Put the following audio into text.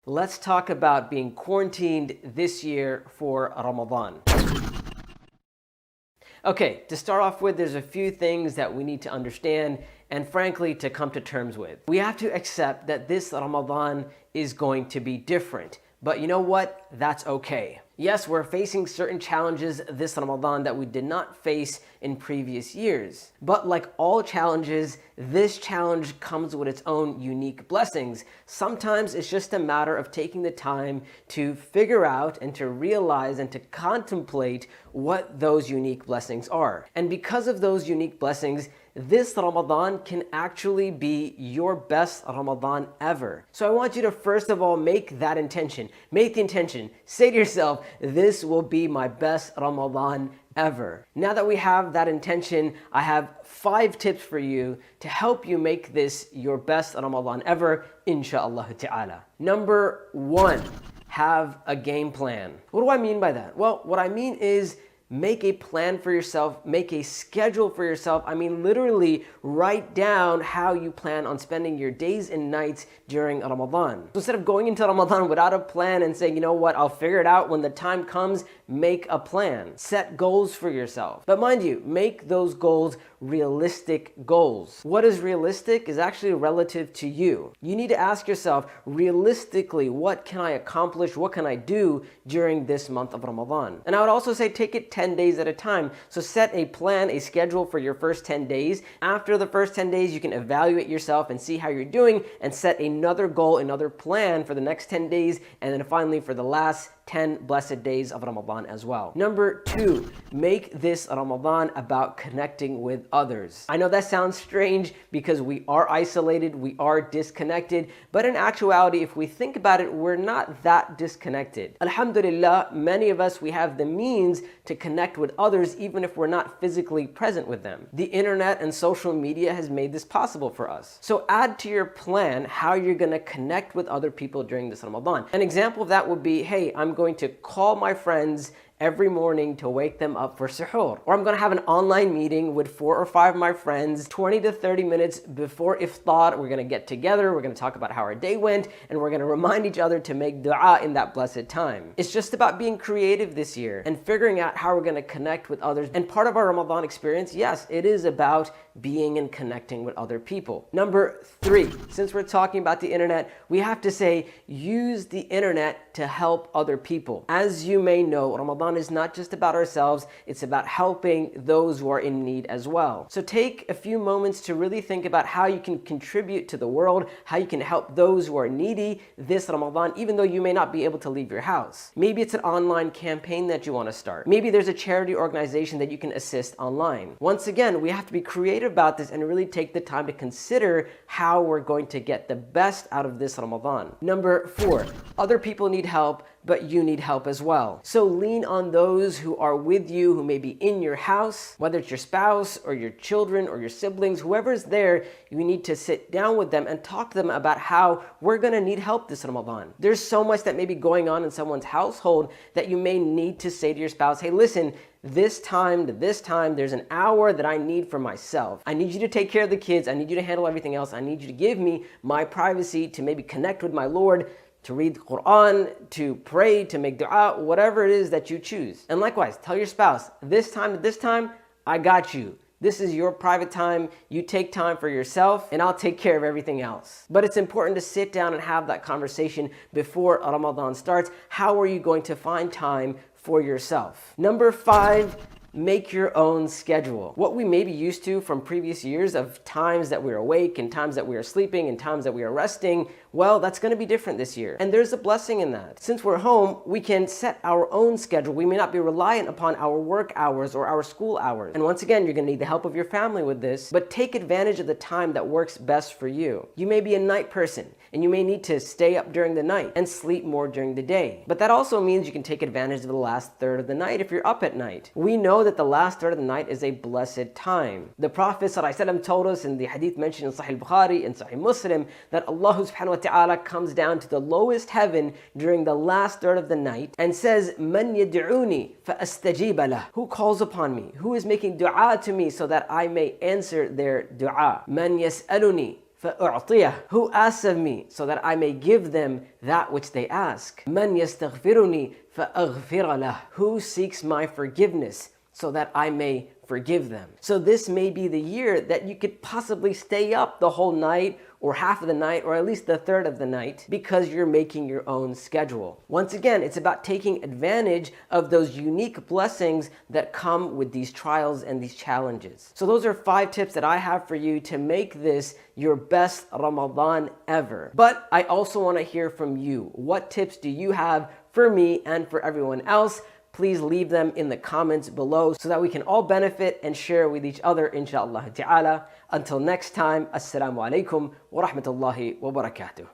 Let's talk about being quarantined this year for Ramadan. Okay, to start off with, there's a few things that we need to understand and frankly to come to terms with. We have to accept that this Ramadan is going to be different. But you know what? That's okay. Yes, we're facing certain challenges this Ramadan that we did not face in previous years. But like all challenges, this challenge comes with its own unique blessings. Sometimes it's just a matter of taking the time to figure out and to realize and to contemplate what those unique blessings are. And because of those unique blessings, this Ramadan can actually be your best Ramadan ever. So I want you to first of all make that intention. Make the intention. Say to yourself, this will be my best Ramadan ever. Now that we have that intention, I have 5 tips for you to help you make this your best Ramadan ever, inshaAllah ta'ala. Number 1, have a game plan. What do I mean by that? Well, what I mean is make a plan for yourself, make a schedule for yourself. I mean, literally write down how you plan on spending your days and nights during Ramadan. So instead of going into Ramadan without a plan and saying, you know what, I'll figure it out when the time comes, make a plan. Set goals for yourself. But mind you, make those goals realistic goals. What is realistic is actually relative to you. You need to ask yourself, realistically, what can I accomplish? What can I do during this month of Ramadan? And I would also say take it 10 days at a time. So set a plan, a schedule for your first 10 days. After the first 10 days, you can evaluate yourself and see how you're doing and set another goal, another plan for the next 10 days. And then finally for the last 10 blessed days of Ramadan as well. Number 2, make this Ramadan about connecting with others. I know that sounds strange because we are isolated, we are disconnected, but in actuality, if we think about it, we're not that disconnected. Alhamdulillah, many of us, we have the means to connect with others even if we're not physically present with them. The internet and social media has made this possible for us. So add to your plan how you're going to connect with other people during this Ramadan. An example of that would be, hey, I'm going to call my friends every morning to wake them up for suhour. Or I'm going to have an online meeting with 4 or 5 of my friends 20 to 30 minutes before iftar. We're going to get together, we're going to talk about how our day went, and we're going to remind each other to make duaa in that blessed time. It's just about being creative this year and figuring out how we're going to connect with others. And part of our Ramadan experience, yes, it is about being and connecting with other people. Number 3, since we're talking about the internet, we have to say, use the internet to help other people. As you may know, Ramadan is not just about ourselves, it's about helping those who are in need as well. So take a few moments to really think about how you can contribute to the world, how you can help those who are needy this Ramadan, even though you may not be able to leave your house. Maybe it's an online campaign that you want to start. Maybe there's a charity organization that you can assist online. Once again, we have to be creative about this and really take the time to consider how we're going to get the best out of this Ramadan. Number 4, other people need help, but you need help as well. So lean on those who are with you, who may be in your house, whether it's your spouse or your children or your siblings, whoever's there, you need to sit down with them and talk to them about how we're gonna need help this Ramadan. There's so much that may be going on in someone's household that you may need to say to your spouse, hey, listen, this time to this time, there's an hour that I need for myself. I need you to take care of the kids. I need you to handle everything else. I need you to give me my privacy to maybe connect with my Lord, to read the Quran, to pray, to make dua, whatever it is that you choose. And likewise, tell your spouse, this time to this time, I got you. This is your private time. You take time for yourself and I'll take care of everything else. But it's important to sit down and have that conversation before Ramadan starts. How are you going to find time for yourself? Number 5, make your own schedule. What we may be used to from previous years of times that we're awake and times that we are sleeping and times that we are resting, well, that's going to be different this year. And there's a blessing in that. Since we're home, we can set our own schedule. We may not be reliant upon our work hours or our school hours. And once again, you're going to need the help of your family with this, but take advantage of the time that works best for you. You may be a night person and you may need to stay up during the night and sleep more during the day. But that also means you can take advantage of the last third of the night if you're up at night. We know that the last third of the night is a blessed time. The Prophet ﷺ told us in the hadith mentioned in Sahih Bukhari and Sahih Muslim that Allah subhanahu wa ta'ala comes down to the lowest heaven during the last third of the night and says, Man yad'uni fa'astajib lah. Who calls upon me? Who is making dua to me so that I may answer their dua? Man yas'aluni فأعطيه. Who asks of me, so that I may give them that which they ask. من يستغفرني فأغفر له. Who seeks my forgiveness, so that I may forgive them. So this may be the year that you could possibly stay up the whole night, or half of the night, or at least the third of the night, because you're making your own schedule. Once again, it's about taking advantage of those unique blessings that come with these trials and these challenges. So those are 5 tips that I have for you to make this your best Ramadan ever. But I also want to hear from you. What tips do you have for me and for everyone else? Please leave them in the comments below so that we can all benefit and share with each other, inshaAllah ta'ala. Until next time, assalamu alaikum wa rahmatullahi wa barakatuh.